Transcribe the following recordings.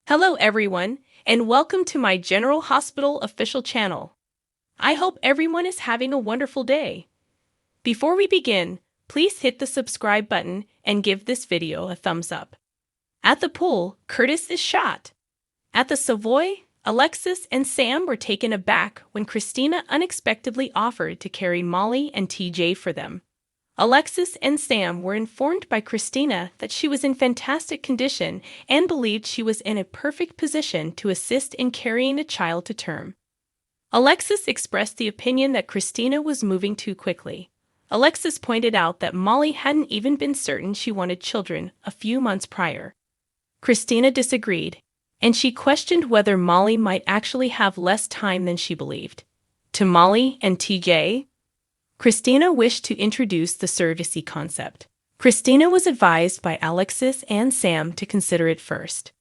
Hello everyone, and welcome to my General Hospital official channel. I hope everyone is having a wonderful day. Before we begin, please hit the subscribe button and give this video a thumbs up. At the pool, Curtis is shot. At the Savoy, Alexis and Sam were taken aback when Christina unexpectedly offered to carry Molly and TJ for them. Alexis and Sam were informed by Christina that she was in fantastic condition and believed she was in a perfect position to assist in carrying a child to term. Alexis expressed the opinion that Christina was moving too quickly. Alexis pointed out that Molly hadn't even been certain she wanted children a few months prior. Christina disagreed, and she questioned whether Molly might actually have less time than she believed. To Molly and TJ, Christina wished to introduce the surrogacy concept. Christina was advised by Alexis and Sam to consider it first.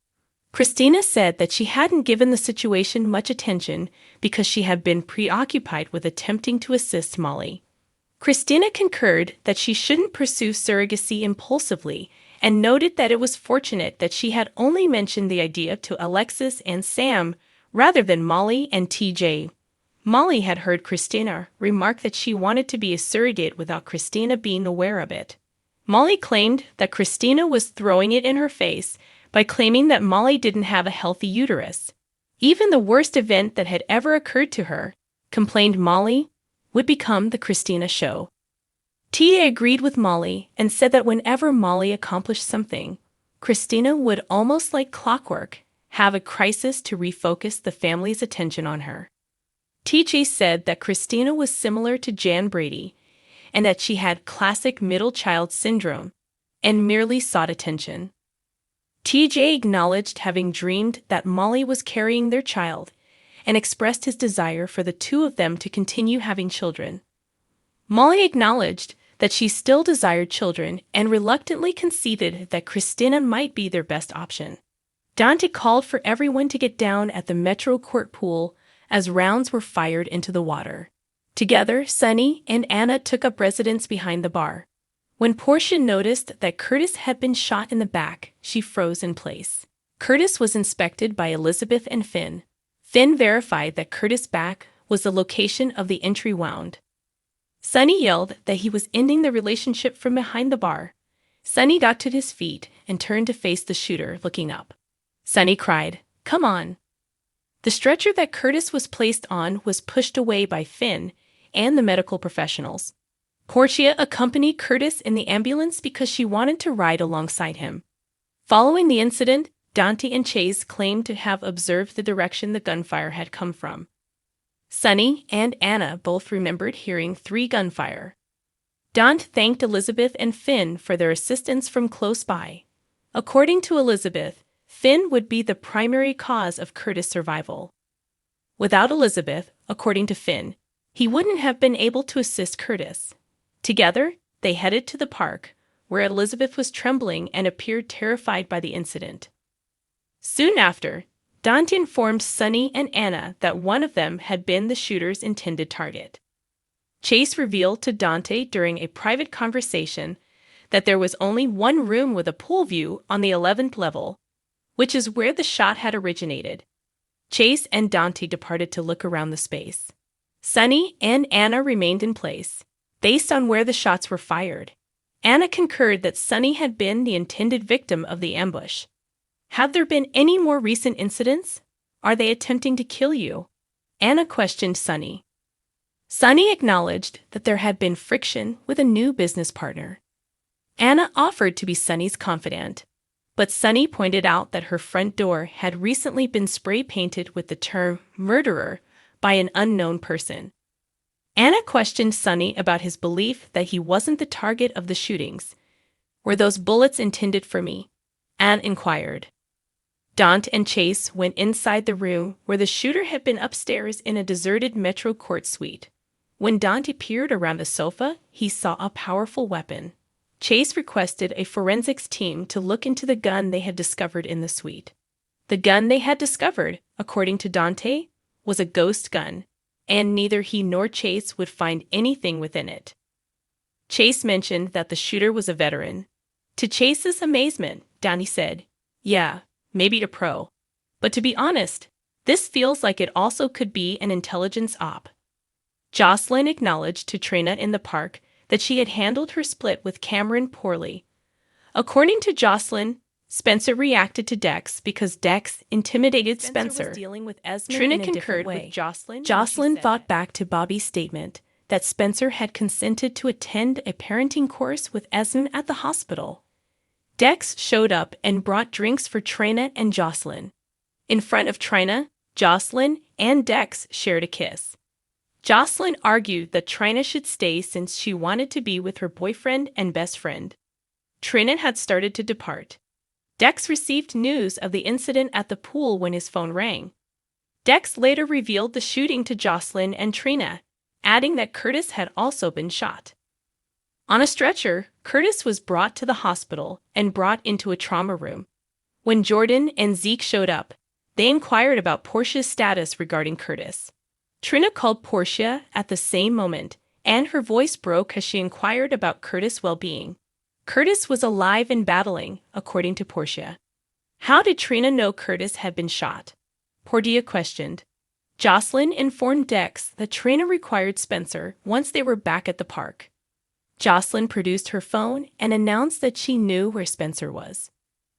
Christina said that she hadn't given the situation much attention because she had been preoccupied with attempting to assist Molly. Christina concurred that she shouldn't pursue surrogacy impulsively and noted that it was fortunate that she had only mentioned the idea to Alexis and Sam rather than Molly and TJ. Molly had heard Christina remark that she wanted to be a surrogate without Christina being aware of it. Molly claimed that Christina was throwing it in her face by claiming that Molly didn't have a healthy uterus. Even the worst event that had ever occurred to her, complained Molly, would become the Christina show. Tia agreed with Molly and said that whenever Molly accomplished something, Christina would, almost like clockwork, have a crisis to refocus the family's attention on her. TJ said that Christina was similar to Jan Brady and that she had classic middle child syndrome and merely sought attention. TJ acknowledged having dreamed that Molly was carrying their child and expressed his desire for the two of them to continue having children. Molly acknowledged that she still desired children and reluctantly conceded that Christina might be their best option. Dante called for everyone to get down at the Metro Court pool as rounds were fired into the water. Together, Sunny and Anna took up residence behind the bar. When Portia noticed that Curtis had been shot in the back, she froze in place. Curtis was inspected by Elizabeth and Finn. Finn verified that Curtis' back was the location of the entry wound. Sunny yelled that he was ending the relationship from behind the bar. Sunny got to his feet and turned to face the shooter, looking up. Sunny cried, "Come on." The stretcher that Curtis was placed on was pushed away by Finn and the medical professionals. Portia accompanied Curtis in the ambulance because she wanted to ride alongside him. Following the incident, Dante and Chase claimed to have observed the direction the gunfire had come from. Sunny and Anna both remembered hearing 3 gunfire. Dante thanked Elizabeth and Finn for their assistance from close by. According to Elizabeth, Finn would be the primary cause of Curtis' survival. Without Elizabeth, according to Finn, he wouldn't have been able to assist Curtis. Together, they headed to the park, where Elizabeth was trembling and appeared terrified by the incident. Soon after, Dante informed Sunny and Anna that one of them had been the shooter's intended target. Chase revealed to Dante during a private conversation that there was only one room with a pool view on the 11th level, which is where the shot had originated. Chase and Dante departed to look around the space. Sunny and Anna remained in place, based on where the shots were fired. Anna concurred that Sunny had been the intended victim of the ambush. "Have there been any more recent incidents? Are they attempting to kill you?" Anna questioned Sunny. Sunny acknowledged that there had been friction with a new business partner. Anna offered to be Sunny's confidant, but Sunny pointed out that her front door had recently been spray-painted with the term murderer by an unknown person. Anna questioned Sunny about his belief that he wasn't the target of the shootings. "Were those bullets intended for me?" Anna inquired. Dante and Chase went inside the room where the shooter had been upstairs in a deserted Metro Court suite. When Dante peered around the sofa, he saw a powerful weapon. Chase requested a forensics team to look into the gun they had discovered in the suite. The gun they had discovered, according to Dante, was a ghost gun, and neither he nor Chase would find anything within it. Chase mentioned that the shooter was a veteran. To Chase's amazement, Dante said, "Yeah, maybe a pro." But to be honest, this feels like it also could be an intelligence op. Jocelyn acknowledged to Trina in the park that she had handled her split with Cameron poorly. According to Jocelyn, Spencer reacted to Dex because Dex intimidated Spencer. Was dealing with Esmond Trina in a concurred different way. with Jocelyn. Jocelyn fought back to Bobby's statement that Spencer had consented to attend a parenting course with Esmond at the hospital. Dex showed up and brought drinks for Trina and Jocelyn. In front of Trina, Jocelyn and Dex shared a kiss. Jocelyn argued that Trina should stay since she wanted to be with her boyfriend and best friend. Trina had started to depart. Dex received news of the incident at the pool when his phone rang. Dex later revealed the shooting to Jocelyn and Trina, adding that Curtis had also been shot. On a stretcher, Curtis was brought to the hospital and brought into a trauma room. When Jordan and Zeke showed up, they inquired about Portia's status regarding Curtis. Trina called Portia at the same moment, and her voice broke as she inquired about Curtis' well-being. Curtis was alive and battling, according to Portia. How did Trina know Curtis had been shot? Portia questioned. Jocelyn informed Dex that Trina required Spencer once they were back at the park. Jocelyn produced her phone and announced that she knew where Spencer was.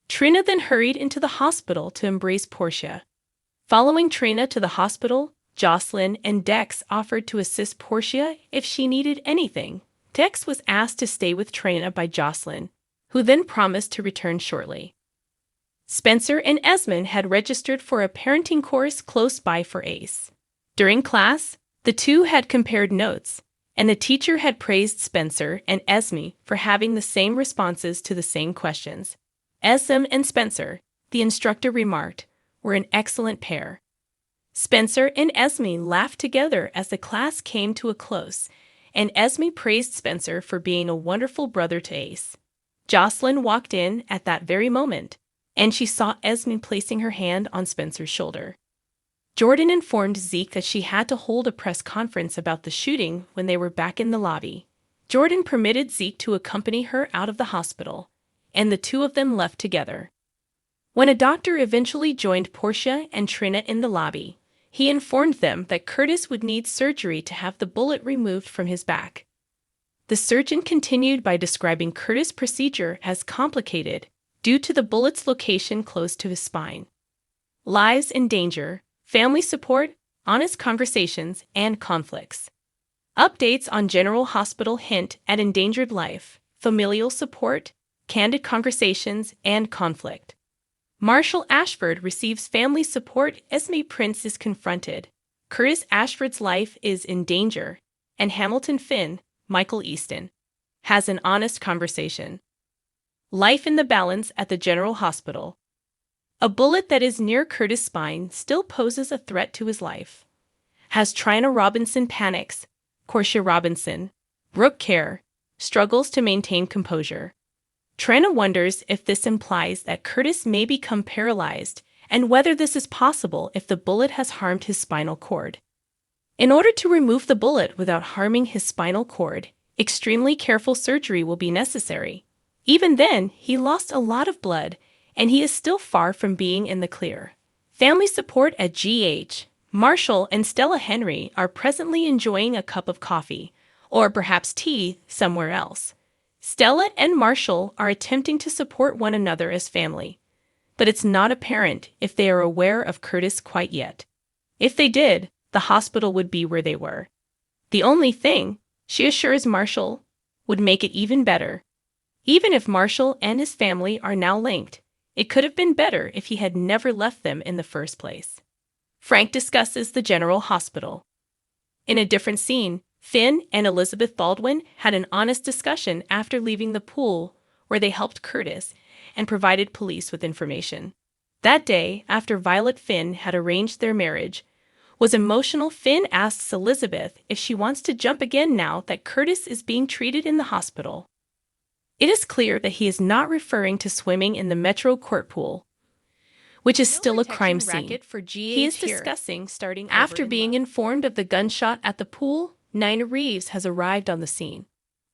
Trina then hurried into the hospital to embrace Portia. Following Trina to the hospital, Jocelyn and Dex offered to assist Portia if she needed anything. Dex was asked to stay with Trina by Jocelyn, who then promised to return shortly. Spencer and Esmond had registered for a parenting course close by for Ace. During class, the two had compared notes, and the teacher had praised Spencer and Esme for having the same responses to the same questions. Esme and Spencer, the instructor remarked, were an excellent pair. Spencer and Esme laughed together as the class came to a close, and Esme praised Spencer for being a wonderful brother to Ace. Jocelyn walked in at that very moment, and she saw Esme placing her hand on Spencer's shoulder. Jordan informed Zeke that she had to hold a press conference about the shooting when they were back in the lobby. Jordan permitted Zeke to accompany her out of the hospital, and the two of them left together. When a doctor eventually joined Portia and Trina in the lobby, he informed them that Curtis would need surgery to have the bullet removed from his back. The surgeon continued by describing Curtis' procedure as complicated due to the bullet's location close to his spine. Lives in danger, family support, honest conversations, and conflicts. Updates on General Hospital hint at endangered life, familial support, candid conversations, and conflict. Marshall Ashford receives family support. Esme Prince is confronted. Curtis Ashford's life is in danger, and Hamilton Finn, Michael Easton, has an honest conversation. Life in the balance at the General Hospital. A bullet that is near Curtis' spine still poses a threat to his life. Has Trina Robinson panics. Portia Robinson, Brooke Kerr, struggles to maintain composure. Trina wonders if this implies that Curtis may become paralyzed and whether this is possible if the bullet has harmed his spinal cord. In order to remove the bullet without harming his spinal cord, extremely careful surgery will be necessary. Even then, he lost a lot of blood, and he is still far from being in the clear. Family support at GH. Marshall and Stella Henry are presently enjoying a cup of coffee, or perhaps tea, somewhere else. Stella and Marshall are attempting to support one another as family, but it's not apparent if they are aware of Curtis quite yet. If they did, the hospital would be where they were. The only thing, she assures Marshall, would make it even better. Even if Marshall and his family are now linked, it could have been better if he had never left them in the first place. Frank discusses the General Hospital. In a different scene, Finn and Elizabeth Baldwin had an honest discussion after leaving the pool where they helped Curtis and provided police with information. That day, after Violet Finn had arranged their marriage, was emotional. Finn asks Elizabeth if she wants to jump again now that Curtis is being treated in the hospital. It is clear that he is not referring to swimming in the Metro Court pool, which is still a crime scene. He is discussing starting after being informed of the gunshot at the pool. Nina Reeves has arrived on the scene.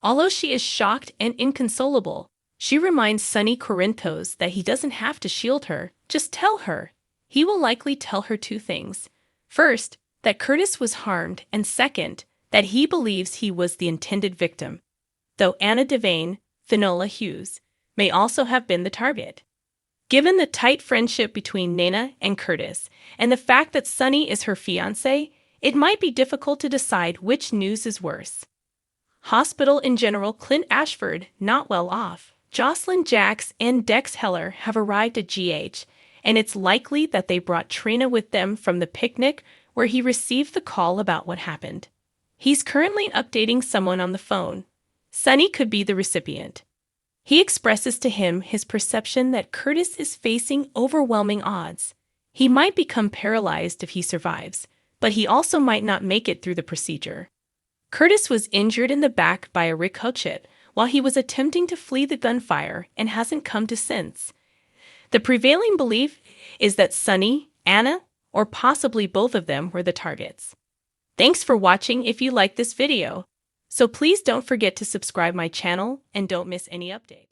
Although she is shocked and inconsolable, she reminds Sonny Corinthos that he doesn't have to shield her, just tell her. He will likely tell her two things. First, that Curtis was harmed, and second, that he believes he was the intended victim, though Anna Devane, Finola Hughes, may also have been the target. Given the tight friendship between Nana and Curtis, and the fact that Sonny is her fiancé, it might be difficult to decide which news is worse. Hospital in general. Clint Ashford, not well off. Jocelyn Jacks and Dex Heller have arrived at GH, and it's likely that they brought Trina with them from the picnic where he received the call about what happened. He's currently updating someone on the phone. Sonny could be the recipient. He expresses to him his perception that Curtis is facing overwhelming odds. He might become paralyzed if he survives, but he also might not make it through the procedure. Curtis was injured in the back by a ricochet while he was attempting to flee the gunfire and hasn't come to since. The prevailing belief is that Sonny, Anna, or possibly both of them were the targets. Thanks for watching if you liked this video. So please don't forget to subscribe my channel and don't miss any update.